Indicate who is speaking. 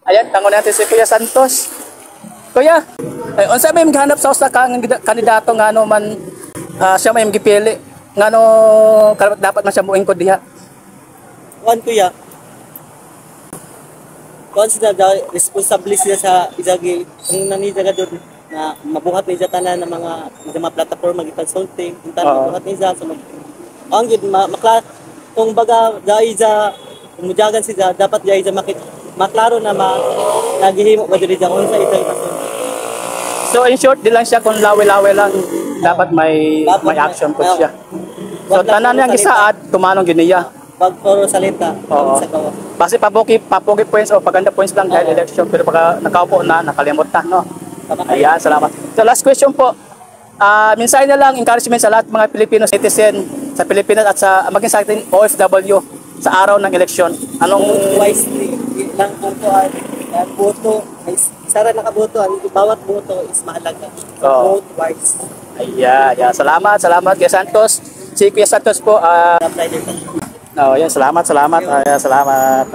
Speaker 1: Ayan, tango natin si Kuya Santos. Kuya, ay, unsa may maghanap sa usa ka kandidato nga ano man siya may gipili nga ano dapat man siya muingkod diha.
Speaker 2: Kuan kuya. Kuan sila responsible sila sa isagi ang nanidaga doon na mabuhat ni tanan ng mga platform magitan consulting, tanan mabuhat ni sa ang gid kung baga dai sa mujagan sila dapat dai sa maklaro na nagihimo ba diri sa unsa ito.
Speaker 1: So in short, di lang siya kung lawe-lawe lang, dapat may action po siya. So tanan yang gisaad, tumanong giniya.
Speaker 2: Pag puro salita,
Speaker 1: sa gawa. Basta papugi points o paganda points lang dahil election, pero pagka nakaupo na, nakalimot na, no? Ayan, salamat. So last question po, minsan na lang encouragement sa lahat mga Filipino citizen sa Pilipinas at sa maging sa ating OFW sa araw ng election. Anong
Speaker 2: wisely lang kung boto, sara nakaboto, bawat boto is mahalaga. Vote wise.
Speaker 1: Ayan, salamat Kuya Santos. Si Kuya Santos po, yan, salamat. Ayan, salamat.